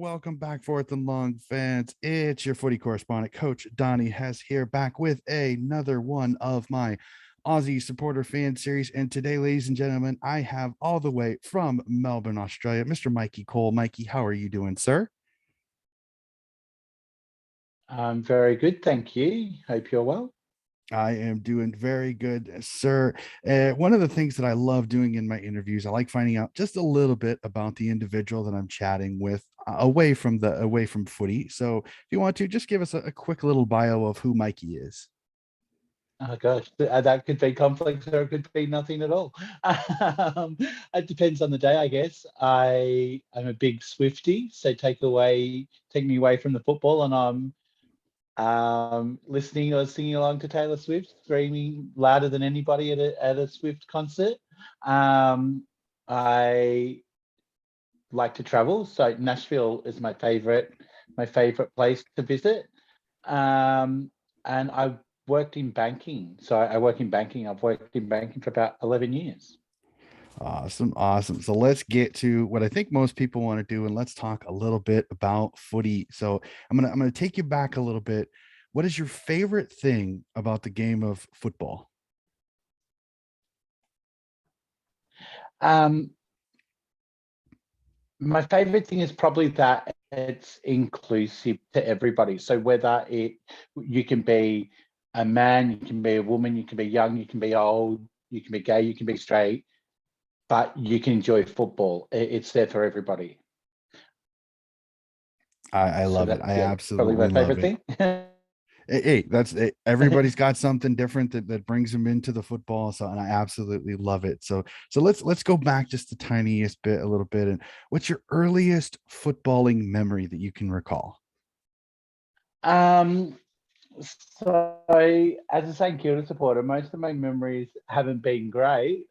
welcome back, Fourth and Long fans. It's your footy correspondent, Coach Donnie, has here back with another one of my Aussie supporter fan series. And today, ladies and gentlemen, I have all the way from Melbourne, Australia, Mr. Mikey Cole. Mikey, how are you doing, sir? I'm very good, thank you. Hope you're well. I am doing very good, sir. One of the things that I love doing in my interviews, I like finding out just a little bit about the individual that I'm chatting with away from footy. So if you want to just give us a quick little bio of who Mikey is. Oh gosh, that could be complex or it could be nothing at all. It depends on the day, I guess. I'm a big Swiftie, so take me away from the football, and I'm listening or singing along to Taylor Swift, screaming louder than anybody at a Swift concert. I like to travel, so Nashville is my favorite place to visit. And I worked in banking. So I work in banking. I've worked in banking for about 11 years. Awesome. So let's get to what I think most people want to do, and let's talk a little bit about footy. So I'm gonna take you back a little bit. What is your favorite thing about the game of football? Um, my favorite thing is probably that it's inclusive to everybody. So you can be a man, you can be a woman, you can be young, you can be old, you can be gay, you can be straight, but you can enjoy football. It's there for everybody. I So love it. that, I yeah, probably absolutely my love favorite it. thing. Hey, that's it. Everybody's got something different that brings them into the football. So, and I absolutely love it. So let's go back just the tiniest bit, a little bit. And what's your earliest footballing memory that you can recall? Um, So, as a St Kilda supporter, most of my memories haven't been great.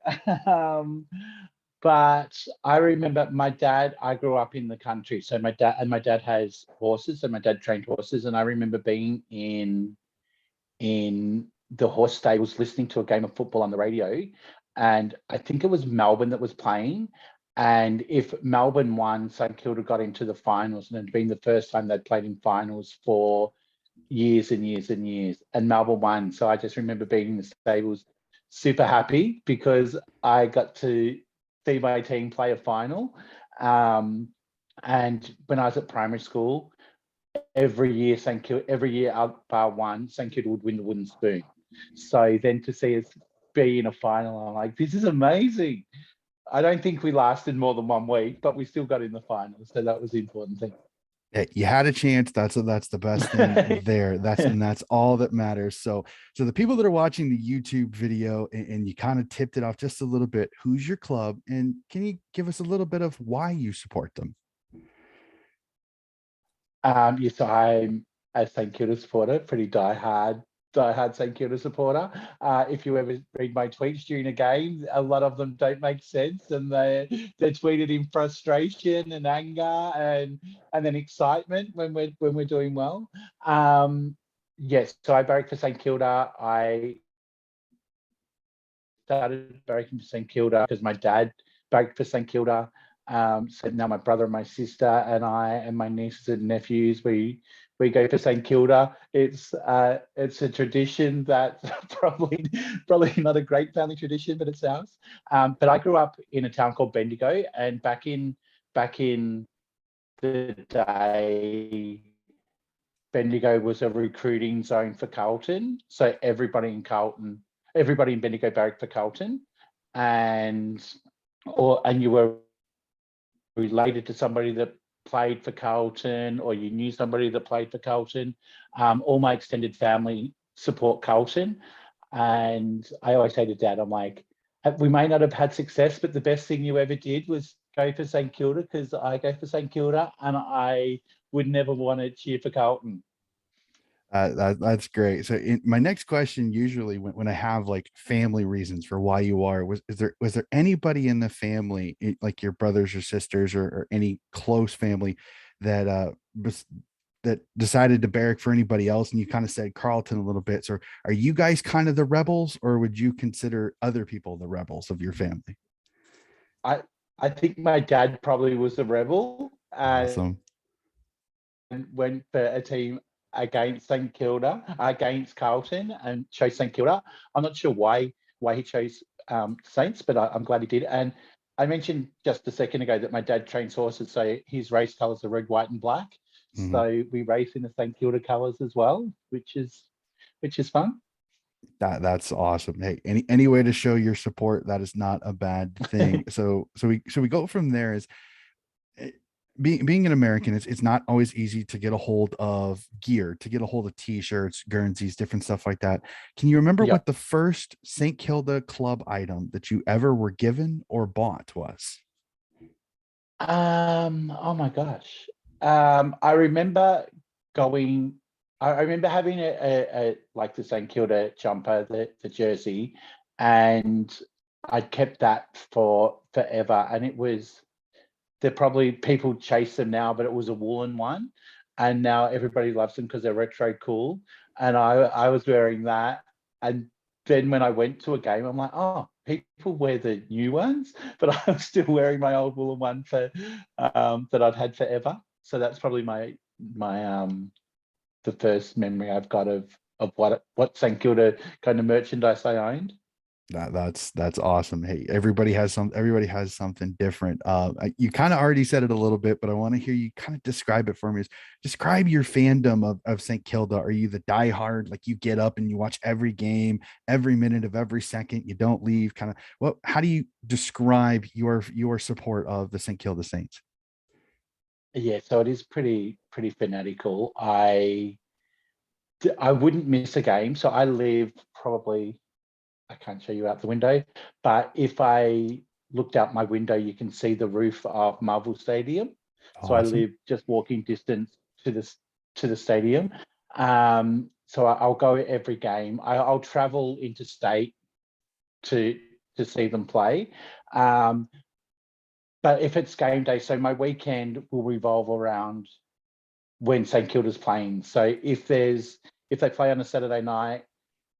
um, but I remember my dad. I grew up in the country, so my dad has horses, so my dad trained horses, and I remember being in the horse stables listening to a game of football on the radio, and I think it was Melbourne that was playing. And if Melbourne won, St Kilda got into the finals, and it'd been the first time they'd played in finals for years and years and years, and Melbourne won. So I just remember being in the stables super happy because I got to see my team play a final. Um, and when I was at primary school, every year out bar one, St Kilda would win the wooden spoon. So then to see us be in a final, I'm like, this is amazing. I don't think we lasted more than 1 week, but we still got in the final. So that was the important thing. Hey, you had a chance. That's the best thing there. That's all that matters. So the people that are watching the YouTube video and you kind of tipped it off just a little bit, who's your club? And can you give us a little bit of why you support them? Yes, I'm a St Kilda supporter, pretty diehard St Kilda supporter. If you ever read my tweets during a game, a lot of them don't make sense, and they're tweeted in frustration and anger and then excitement when we're doing well. Yes, so I barrack for St Kilda. I started barracking for St Kilda because my dad barracked for St Kilda. So now my brother and my sister and I and my nieces and nephews, we go for St Kilda. It's a tradition that's probably not a great family tradition, but it's ours. But I grew up in a town called Bendigo, and back in the day, Bendigo was a recruiting zone for Carlton. So everybody in Bendigo barracked for Carlton, and and you were related to somebody that played for Carlton, or you knew somebody that played for Carlton. All my extended family support Carlton, and I always say to Dad, I'm like, we may not have had success, but the best thing you ever did was go for St Kilda, because I go for St Kilda, and I would never want to cheer for Carlton. That's great. So my next question, usually when I have like family reasons for why you are, was there anybody in the family, like your brothers or sisters or any close family that that decided to barrack for anybody else? And you kind of said Carlton a little bit. So are you guys kind of the rebels, or would you consider other people the rebels of your family? I I think my dad probably was a rebel, and Awesome. went for a team against St Kilda, against Carlton, and chose St Kilda. I'm not sure why he chose Saints, but I'm glad he did. And I mentioned just a second ago that my dad trains horses, so his race colours are red, white, and black. Mhm. So we race in the St Kilda colours as well, which is fun. That's awesome. Hey, any way to show your support, that is not a bad thing. So we go from there is eh, being an American, it's not always easy to get a hold of gear, to get a hold of t-shirts, Guernseys, different stuff like that. Can you remember Yeah. what the first St. Kilda club item that you ever were given or bought was? Oh my gosh. I remember going. I remember having a like the St Kilda jumper, the jersey, and I'd kept that for forever. And it was, they're probably, people chase them now, but it was a woolen one, and now everybody loves them because they're retro cool. And I was wearing that, and then when I went to a game, I'm like, oh, people wear the new ones, but I'm still wearing my old woolen one for that I'd had forever. So that's probably my the first memory I've got of what St Kilda kind of merchandise I owned. That's awesome. Hey, everybody has something different. You kind of already said it a little bit, but I want to hear you kind of describe it for me. Describe your fandom of St. Kilda. Are you the diehard, like you get up and you watch every game, every minute of every second, you don't leave? Kind of what? How do you describe your support of the St. Kilda Saints? Yeah, so it is pretty fanatical. I wouldn't miss a game. So I live probably, I can't show you out the window, but if I looked out my window, you can see the roof of Marvel Stadium. So I Awesome. live just walking distance to the stadium. So I'll go every game. I'll travel interstate to see them play. Um, but if it's game day, so my weekend will revolve around when St Kilda's playing. So if they play on a Saturday night,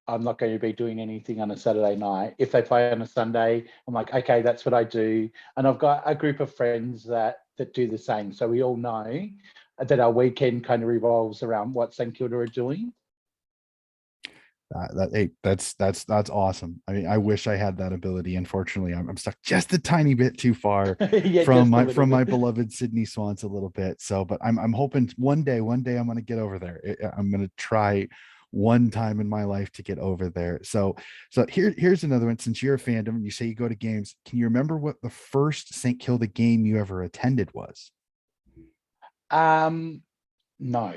I'm not going to be doing anything on a Saturday night. If they play on a Sunday, I'm like, okay, that's what I do. And I've got a group of friends that do the same. So we all know that our weekend kind of revolves around what St Kilda are doing. Hey, that's awesome. I mean, I wish I had that ability. Unfortunately, I'm stuck just a tiny bit too far Yeah, just a little from my bit. beloved Sydney Swans a little bit. So, but I'm hoping one day I'm going to get over there. I'm going to try one time in my life to get over there. So here's another one. Since you're a fandom and you say you go to games, can you remember what the first St. Kilda game you ever attended was? Um, no.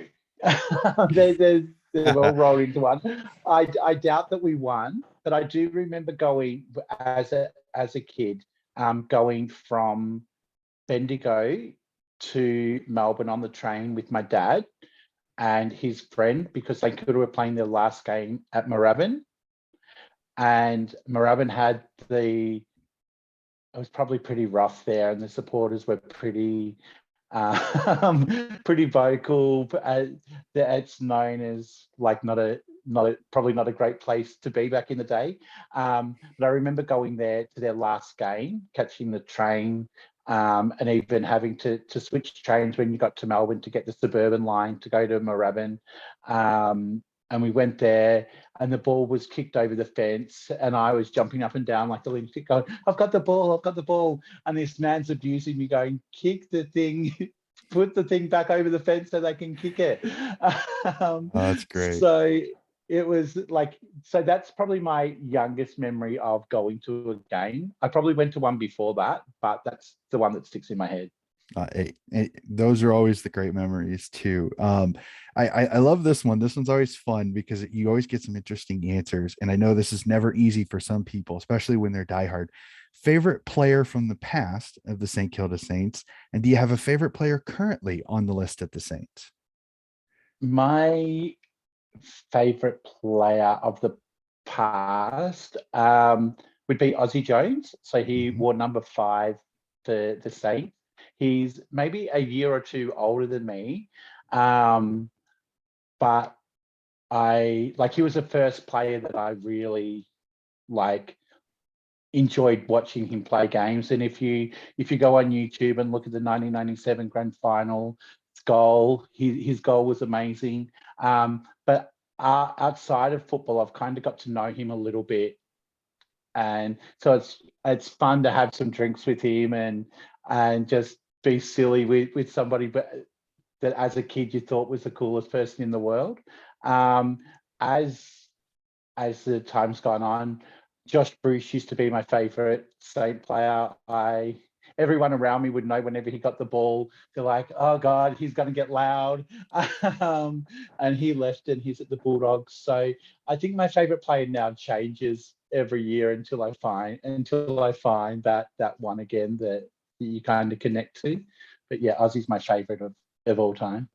They've all rolled into one. I doubt that we won, but I do remember going as a kid, going from Bendigo to Melbourne on the train with my dad and his friend because they could have playing their last game at Moorabbin, and Moorabbin had it was probably pretty rough there, and the supporters were pretty vocal. It's known as like probably not a great place to be back in the day. But I remember going there to their last game, catching the train, and even having to switch trains when you got to Melbourne to get the suburban line to go to Moorabbin. And we went there, and the ball was kicked over the fence, and I was jumping up and down like the lunatic, going, "I've got the ball! I've got the ball!" And this man's abusing me, going, "Kick the thing, put the thing back over the fence so they can kick it." um, Oh, that's great. so it was like, so that's probably my youngest memory of going to a game. I probably went to one before that, but that's the one that sticks in my head. Those are always the great memories too. I love this one. This one's always fun because you always get some interesting answers, and I know this is never easy for some people, especially when they're diehard. Favorite player from the past of the St. Kilda Saints, and do you have a favorite player currently on the list at the Saints? My favorite player of the past would be Ozzy Jones. So he Mhm. wore number 5 for the Saints. He's maybe a year or two older than me, but he was the first player that I really like enjoyed watching him play games. And if you go on YouTube and look at the 1997 grand final goal, his goal was amazing. But outside of football, I've kind of got to know him a little bit, and so it's fun to have some drinks with him and just be silly with somebody, but that as a kid you thought was the coolest person in the world. As the time's gone on, Josh Bruce used to be my favourite Saint player. Everyone around me would know whenever he got the ball, they're like, "Oh God, he's going to get loud." And he left, and he's at the Bulldogs. So I think my favourite player now changes every year until I find that one again that you kind of connect to. But yeah, Ozzy's my favourite of all time.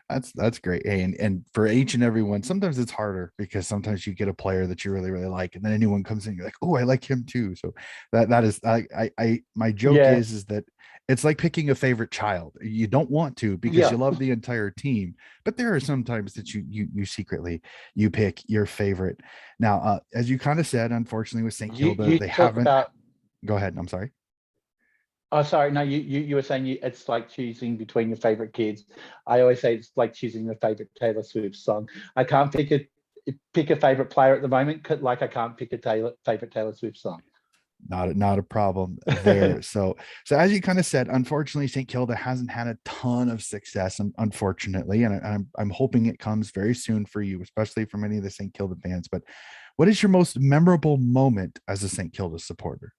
That's great. Hey, and for each and every one, sometimes it's harder because sometimes you get a player that you really, really like, and then anyone comes in, you're like, oh, I like him too. So that is I my joke Yeah, is that it's like picking a favorite child. You don't want to because you yeah. love the entire team, but there are some times that you secretly you pick your favorite. Now, as you kind of said, unfortunately with St. Kilda, You they talk haven't. about. Go ahead. I'm sorry. Oh, sorry. No, you were saying it's like choosing between your favorite kids. I always say it's like choosing your favorite Taylor Swift song. I can't pick a favorite player at the moment, like I can't pick a favorite Taylor Swift song. Not a problem there. So as you kind of said, unfortunately, St. Kilda hasn't had a ton of success, unfortunately, and I'm hoping it comes very soon for you, especially for many of the St. Kilda fans. But what is your most memorable moment as a St. Kilda supporter?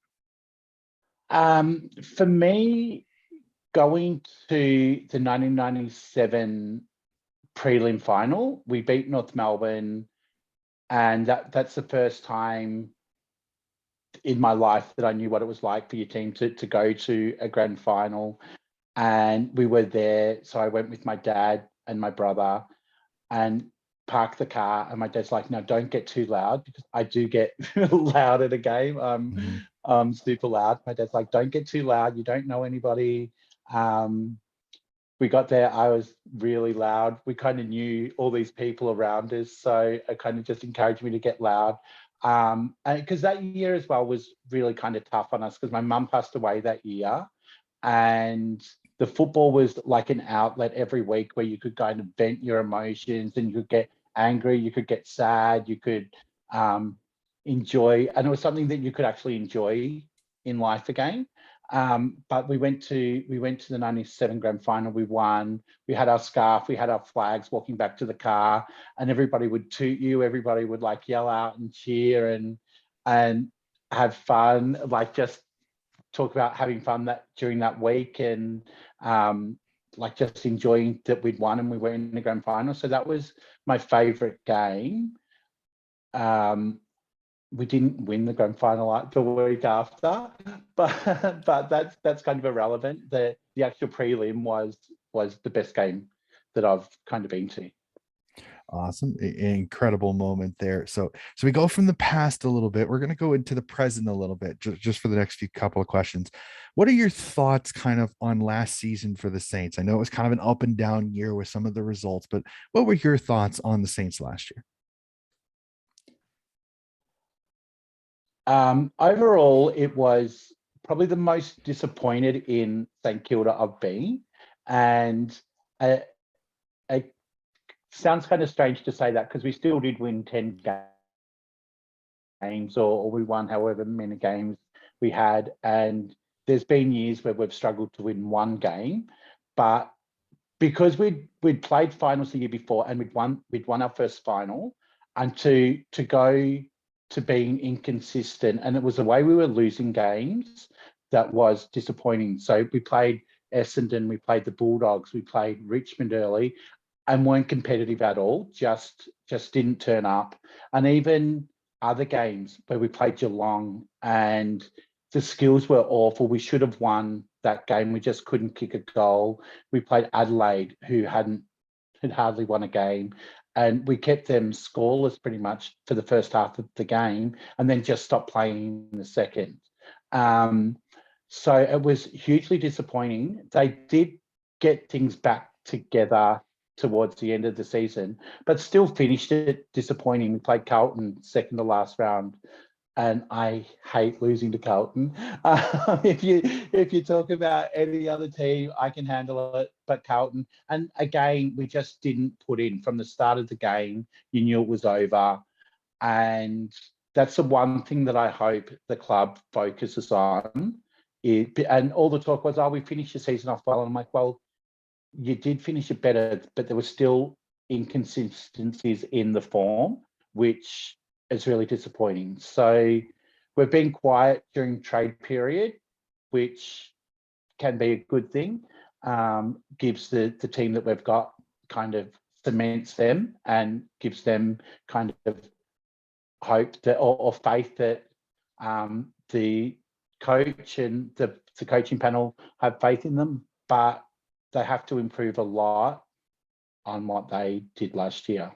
For me, going to the 1997 prelim final, we beat North Melbourne, and that's the first time in my life that I knew what it was like for your team to go to a grand final. And we were there. So I went with my dad and my brother and parked the car. And my dad's like, no, don't get too loud, because I do get loud at a game. Mhm. Super loud. My dad's like, don't get too loud. You don't know anybody. We got there. I was really loud. We kind of knew all these people around us. So it kind of just encouraged me to get loud. And because that year as well was really kind of tough on us, because my mum passed away that year, and the football was like an outlet every week where you could kind of vent your emotions, and you could get angry, you could get sad, you could um, enjoy, and it was something that you could actually enjoy in life again. But we went to the 97 grand final. We won. We had our scarf, we had our flags walking back to the car, and everybody would toot you, everybody would like yell out and cheer and have fun, like just talk about having fun that during that week, and like just enjoying that we'd won and we were in the grand final. So that was my favorite game. We didn't win the grand final the week after, but that's kind of irrelevant. The actual prelim was the best game that I've kind of been to. Awesome. Incredible moment there. So we go from the past a little bit. We're going to go into the present a little bit, just for the next few couple of questions. What are your thoughts kind of on last season for the Saints? I know it was kind of an up and down year with some of the results, but what were your thoughts on the Saints last year? Overall, it was probably the most disappointed in St Kilda I've been, and it sounds kind of strange to say that, because we still did win 10 games, or we won however many games we had. And there's been years where we've struggled to win one game, but because we'd played finals the year before and we'd won our first final, and to go to being inconsistent, and it was the way we were losing games that was disappointing. So we played Essendon, we played the Bulldogs, we played Richmond early, and weren't competitive at all. Just didn't turn up. And even other games where we played Geelong, and the skills were awful. We should have won that game. We just couldn't kick a goal. We played Adelaide, who had hardly won a game, and we kept them scoreless pretty much for the first half of the game, and then just stopped playing in the second. So it was hugely disappointing. They did get things back together towards the end of the season, but still finished it disappointing. We played Carlton second to last round, and I hate losing to Carlton. If you talk about any other team, I can handle it, but Carlton. And again, we just didn't put in from the start of the game. You knew it was over, and that's the one thing that I hope the club focuses on. And all the talk was, "Oh, we finished the season off well." And I'm like, "Well, you did finish it better, but there were still inconsistencies in the form, which is really disappointing." So we've been quiet during trade period, which can be a good thing. Gives the team that we've got kind of cements them and gives them kind of hope that or faith that the coach and the coaching panel have faith in them, but they have to improve a lot on what they did last year.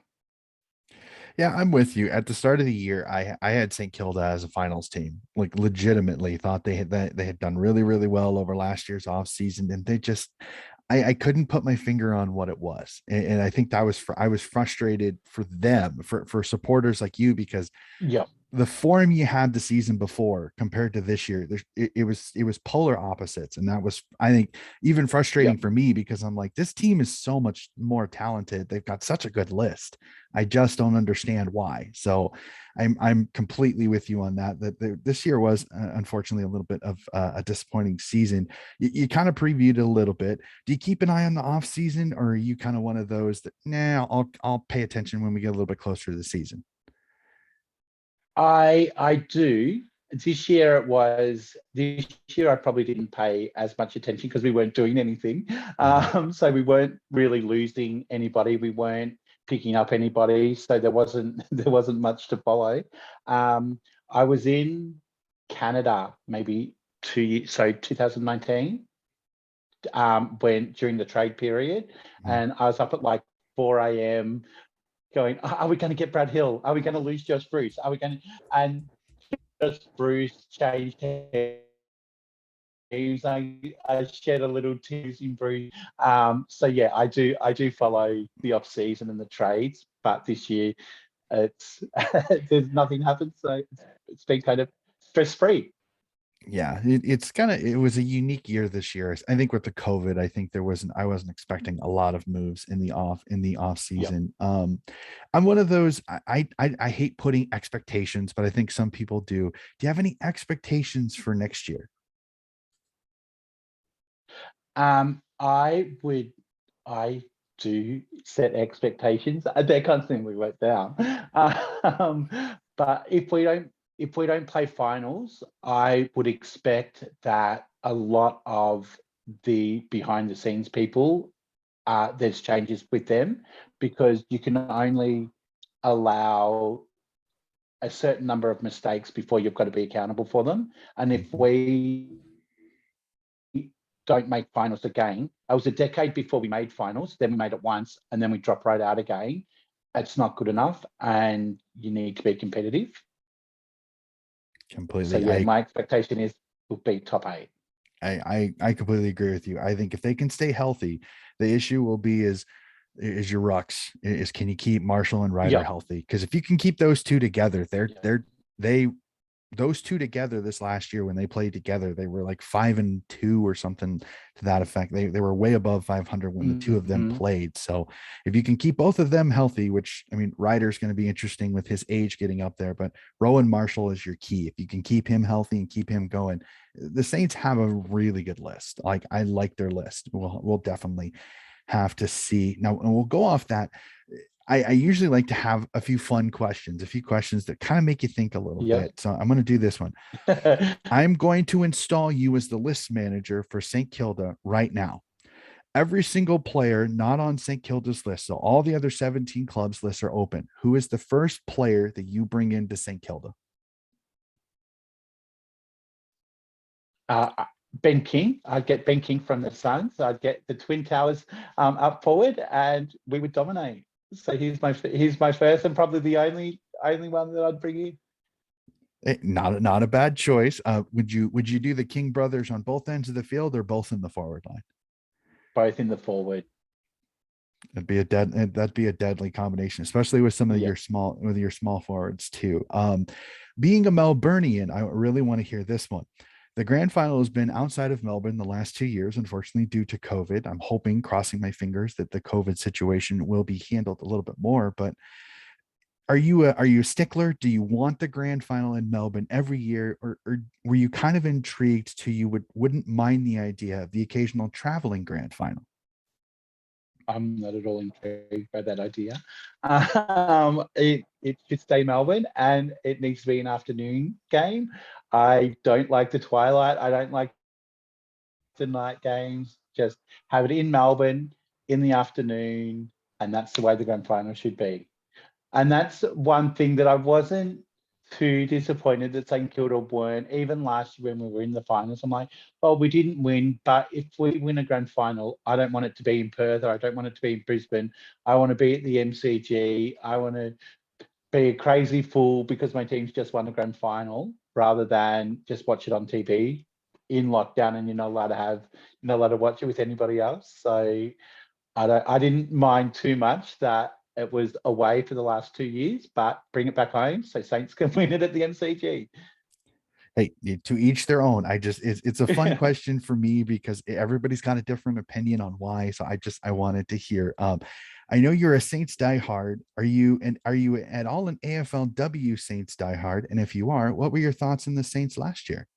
Yeah, I'm with you. At the start of the year, I had St. Kilda as a finals team. Like legitimately thought they had done really, really well over last year's off season, and they just I couldn't put my finger on what it was. And I think I was frustrated for them, for supporters like you, because Yeah, the form you had the season before compared to this year, it was polar opposites, and that was, I think, even yeah. frustrating for me, because I'm like, this team is so much more talented. They've got such a good list. I just don't understand why. So I'm completely with you on that. This year was unfortunately a little bit of a disappointing season. You kind of previewed it a little bit. Do you keep an eye on the off season, or are you kind of one of those that, nah, I'll pay attention when we get a little bit closer to the season? I do. This year I probably didn't pay as much attention because we weren't doing anything. Mhm. So we weren't really losing anybody. We weren't picking up anybody. So there wasn't much to follow. I was in Canada maybe 2 years, so 2019, when during the trade period, Mhm. and I was up at like 4 a.m. going, are we going to get Brad Hill? Are we going to lose Josh Bruce? Are we going to? And Josh Bruce changed teams. I shed a little tears in Bruce. So yeah, I do follow the off season and the trades, but this year it's there's nothing happened, so it's been kind of stress free. Yeah, it's kind of, it was a unique year this year. I think with the COVID, I think I wasn't expecting a lot of moves in the off Yep. season. I'm one of those, I hate putting expectations, but I think some people do. Do you have any expectations for next year? I do set expectations. They're constantly let down. Um, but if we don't play finals, I would expect that a lot of the behind the scenes people, there's changes with them, because you can only allow a certain number of mistakes before you've got to be accountable for them. And if Mhm. we don't make finals again. It was a decade before we made finals. Then we made it once, and then we dropped right out again. It's not good enough, and you need to be competitive. So Completely. yeah, my expectation is we'll be top eight. I completely agree with you. I think if they can stay healthy, the issue will be is your rucks, is can you keep Marshall and Ryder Yeah, healthy? Because if you can keep those two together, yeah. they those two together this last year, when they played together, they were like 5-2 or something to that effect. They were way above 500 when the two of them Mm-hmm. played. So if you can keep both of them healthy, which, I mean, Ryder's going to be interesting with his age getting up there, but Rowan Marshall is your key. If you can keep him healthy and keep him going, the Saints have a really good list. Like, I like their list. We'll definitely have to see now, and we'll go off that. I usually like to have a few fun questions, a few questions that kind of make you think a little Yeah. bit. So I'm going to do this one. I'm going to install you as the list manager for St. Kilda right now. Every single player not on St. Kilda's list, so all the other 17 clubs lists are open. Who is the first player that you bring into St. Kilda? uh, Ben King. I'd get Ben King from the Suns. I'd get the Twin Towers up forward, and we would dominate. So he's my first and probably the only one that I'd bring in. Not a bad choice. Would you do the King brothers on both ends of the field or both in the forward line? Both in the forward. That'd be a deadly combination, especially with some of Yeah. your small forwards too. Being a Melburnian, I really want to hear this one. The grand final has been outside of Melbourne the last 2 years, unfortunately, due to COVID. I'm hoping, crossing my fingers, that the COVID situation will be handled a little bit more. But are you a stickler? Do you want the grand final in Melbourne every year, or were you kind of intrigued to wouldn't mind the idea of the occasional traveling grand final? I'm not at all intrigued by that idea. It should stay Melbourne, and it needs to be an afternoon game. I don't like the twilight. I don't like the night games. Just have it in Melbourne in the afternoon, and that's the way the grand final should be. And that's one thing that I wasn't too disappointed that St Kilda weren't. Even last year when we were in the finals, I'm like, well, we didn't win, but if we win a grand final, I don't want it to be in Perth, or I don't want it to be in Brisbane. I want to be at the MCG. I want to be a crazy fool because my team's just won a grand final, rather than just watch it on TV in lockdown and you're not allowed to watch it with anybody else. So I didn't mind too much that it was away for the last 2 years, but bring it back home so Saints can win it at the MCG. Hey, to each their own. It's a fun question for me because everybody's got a different opinion on why. So I wanted to hear. I know you're a Saints diehard. Are you at all an AFLW Saints diehard? And if you are, what were your thoughts on the Saints last year?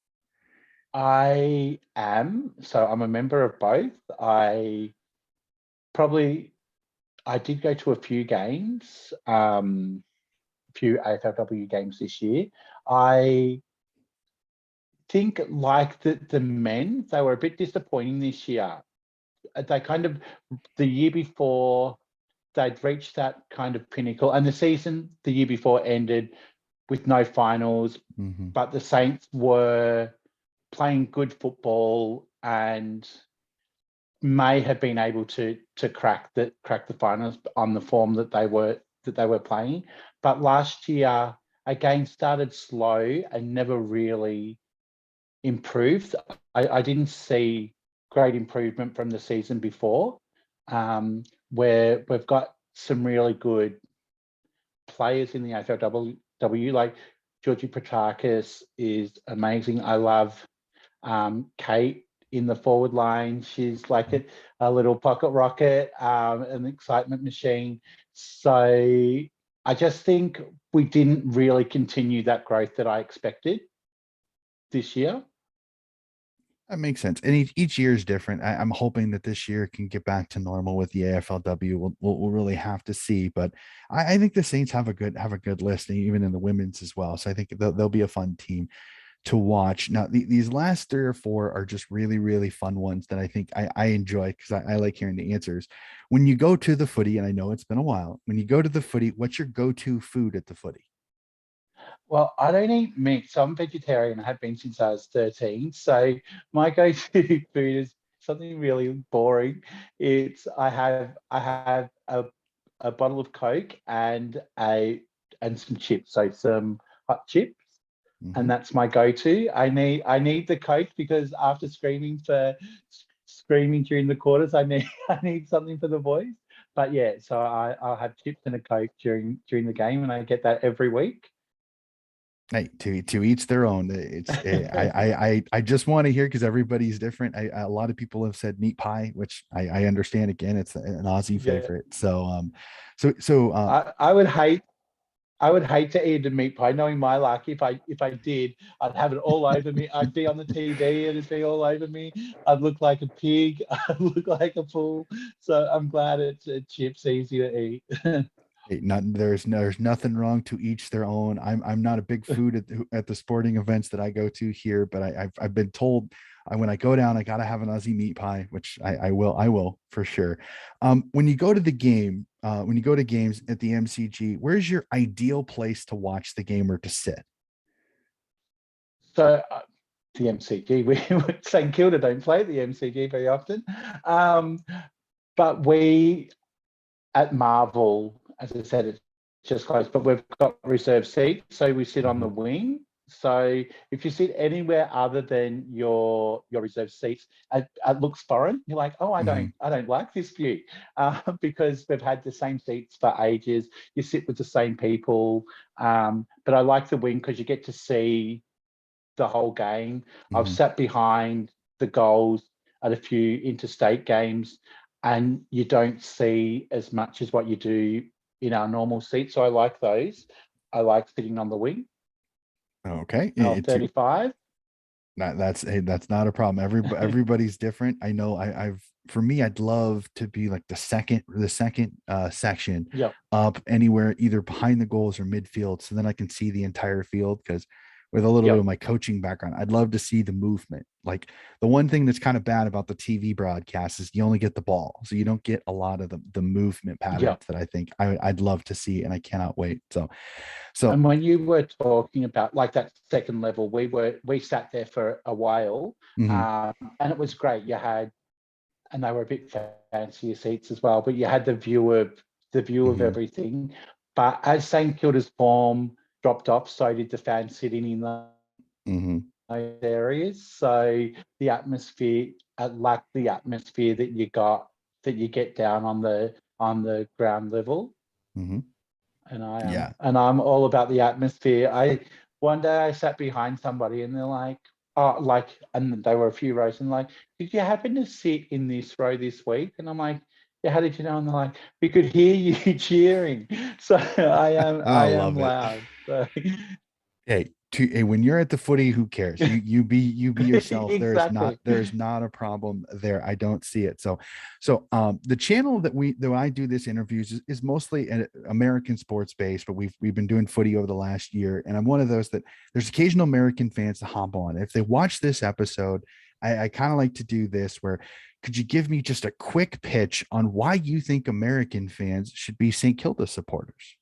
I am. So I'm a member of both. Probably, I did go to a few games, few AFLW games this year. I think, like the men, they were a bit disappointing this year. They kind of, the year before, they'd reached that kind of pinnacle, and the season the year before ended with no finals, Mm-hmm. but the Saints were playing good football and may have been able to crack the finals on the form that they were playing. But last year again started slow and never really improved. I didn't see great improvement from the season before, where we've got some really good players in the AFLW, like Georgie Petrarchus is amazing. I love Kate in the forward line. She's like a little pocket rocket, an excitement machine. So I just think we didn't really continue that growth that I expected this year. That makes sense. And each year is different. I'm hoping that this year can get back to normal with the AFLW. We'll really have to see. But I think the Saints have a good list, and even in the women's as well. So I think they'll be a fun team to watch. Now, these last three or four are just really, really fun ones that I think I enjoy because I like hearing the answers. When you go to the footy, and I know it's been a while, when you go to the footy, what's your go-to food at the footy? Well, I don't eat meat, so I'm vegetarian. I have been since I was 13. So my go-to food is something really boring. It's I have a bottle of Coke and some chips, so some hot chips, Mhm. and that's my go-to. I need the Coke because after screaming during the quarters, I need something for the voice. But yeah, so I'll have chips and a Coke during the game, and I get that every week. Hey, to each their own. I just want to hear because everybody's different. A lot of people have said meat pie, which I understand. Again, it's an Aussie Yeah, favorite. So I would hate to eat a meat pie. Knowing my luck, if I did, I'd have it all over me. I'd be on the TV and it'd be all over me. I'd look like a pig. I'd look like a fool. So I'm glad it's chips easy to eat. there's nothing wrong, to each their own. I'm not a big food at the sporting events that I go to here, but I've been told when I go down I gotta have an Aussie meat pie, which I will for sure. When you go to the game, when you go to games at the MCG, where's your ideal place to watch the game or to sit? So the MCG, we St Kilda don't play at the MCG very often, um, but we at Marvel, as I said, it's just close, but we've got reserved seats, so we sit on the Mhm. wing. So if you sit anywhere other than your reserve seats, it looks foreign. You're like, oh, I Mhm. don't like this view, because we've had the same seats for ages. You sit with the same people, but I like the wing because you get to see the whole game. I've Mhm. sat behind the goals at a few interstate games, and you don't see as much as what you do in our normal seats. So I like those. I like sitting on the wing, Okay. aisle It's 35. that's hey, that's not a problem. Everybody's different. I know I've for me, I'd love to be like the second section Yep, up anywhere either behind the goals or midfield. So then I can see the entire field because with a little bit of yep, my coaching background, I'd love to see the movement. Like the one thing that's kind of bad about the TV broadcast is you only get the ball. So you don't get a lot of the movement patterns yep. that I think I'd love to see and I cannot wait. So And when you were talking about like that second level, we sat there for a while, mhm, and it was great. You had, and they were a bit fancier seats as well, but you had the view of mhm, everything. But as St Kilda's form dropped off, so did the fans sitting in mhm, those areas. So the atmosphere, lacked the atmosphere that you get down on the ground level. mhm. And I am Yeah. and I'm all about the atmosphere. I One day I sat behind somebody and they're like, oh, like, and they were a few rows and like, did you happen to sit in this row this week? And I'm like, yeah, how did you know? And they're like, we could hear you cheering. So I I am love it. loud. So Hey, when you're at the footy, who cares? You be yourself. exactly. There's not a problem there. I don't see it. So the channel that I do this interviews is mostly an American sports based, but we've been doing footy over the last year, and I'm one of those that there's occasional American fans to hop on. If they watch this episode, I kind of like to do this where could you give me just a quick pitch on why you think American fans should be St. Kilda supporters?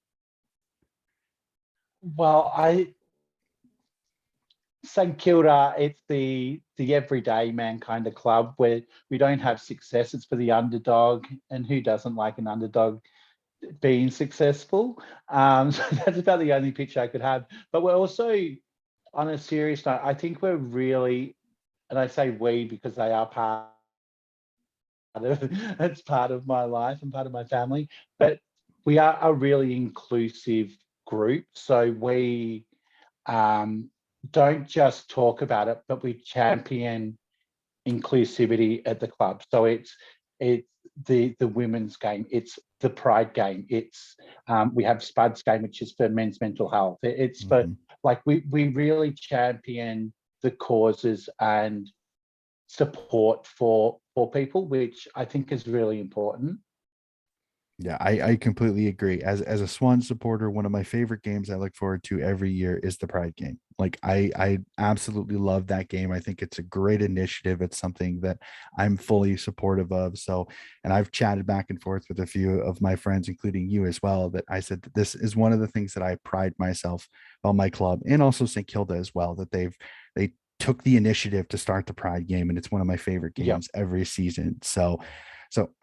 Well, I St Kilda, it's the everyday man kind of club where we don't have success. It's for the underdog, and who doesn't like an underdog being successful? So that's about the only picture I could have. But we're also, on a serious note, I think we're really, and I say we because they are part of it's part of my life and part of my family, but we are a really inclusive group. So we, um, don't just talk about it, but we champion inclusivity at the club. So it's the women's game, it's the pride game, it's, we have Spuds game, which is for men's mental health. It's for, Mhm. like, we really champion the causes and support for people, which I think is really important. Yeah, I completely agree. As a Swan supporter, one of my favorite games I look forward to every year is the Pride game. Like I absolutely love that game. I think it's a great initiative. It's something that I'm fully supportive of. So, and I've chatted back and forth with a few of my friends, including you as well, that I said that this is one of the things that I pride myself on my club and also St. Kilda as well, that they took the initiative to start the Pride game, and it's one of my favorite Yeah. games every season. So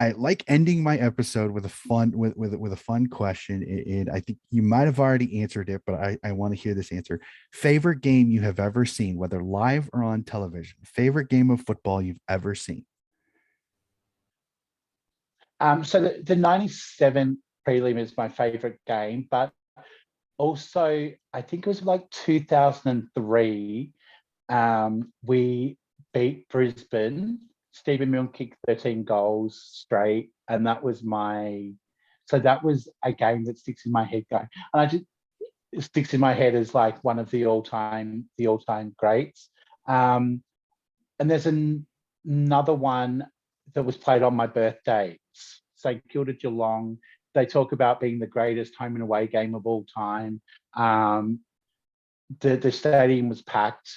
I like ending my episode with a fun with a fun question. And I think you might have already answered it, but I want to hear this answer. Favorite game you have ever seen, whether live or on television. Favorite game of football you've ever seen. So the 97 prelim is my favorite game, but also I think it was like 2003. We beat Brisbane. Stephen Milne kicked 13 goals straight, and that was a game that sticks in my head. Going, and I just it sticks in my head as like one of the all time greats. Um, and there's another one that was played on my birthday, St Kilda Geelong. They talk about being the greatest home and away game of all time. Um, the stadium was packed.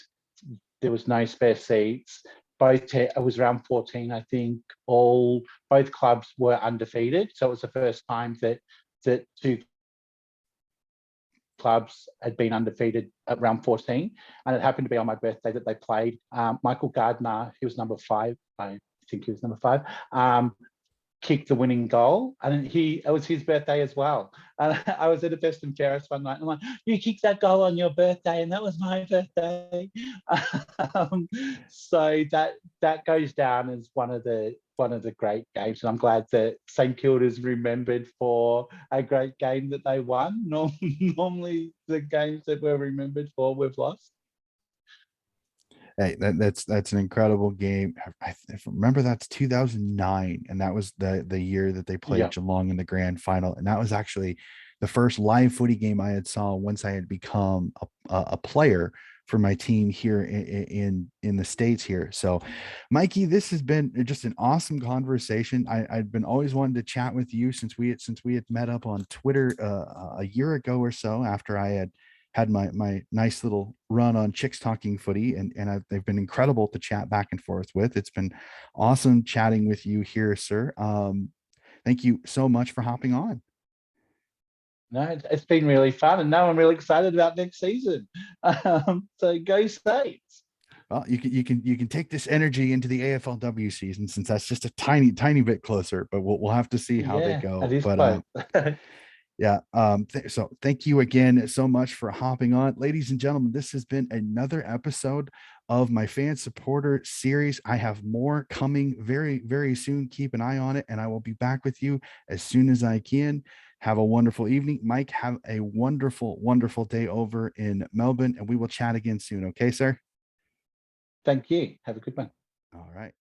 There was no spare seats. It was around 14, I think. Both clubs were undefeated, so it was the first time that two clubs had been undefeated at round 14, and it happened to be on my birthday that they played. Michael Gardner, he was number 5. I think he was number 5. kicked the winning goal, and it was his birthday as well. And I was at a best and fairest one night, and I'm like, "You kicked that goal on your birthday, and that was my birthday." So that goes down as one of the great games, and I'm glad that St Kilda's remembered for a great game that they won. Normally, the games that we're remembered for, we've lost. Hey, that's an incredible game. I remember that's 2009, and that was the year that they played Yeah. Geelong in the grand final, and that was actually the first live footy game I had saw once I had become a player for my team here in the States here. So, Mikey, this has been just an awesome conversation. I'd been always wanting to chat with you since we had met up on Twitter a year ago or so after I had my nice little run on Chicks Talking Footy, and they've been incredible to chat back and forth with. It's been awesome chatting with you here, sir. Thank you so much for hopping on. No, it's been really fun, and now I'm really excited about next season. So go States. Well, you can take this energy into the AFLW season, since that's just a tiny bit closer, but we'll have to see how they Yeah, it go. is But close. yeah. So thank you again so much for hopping on. Ladies and gentlemen, this has been another episode of my fan supporter series. I have more coming very, very soon. Keep an eye on it, and I will be back with you as soon as I can. Have a wonderful evening. Mike, have a wonderful, wonderful day over in Melbourne, and we will chat again soon. Okay, sir? Thank you. Have a good one. All right.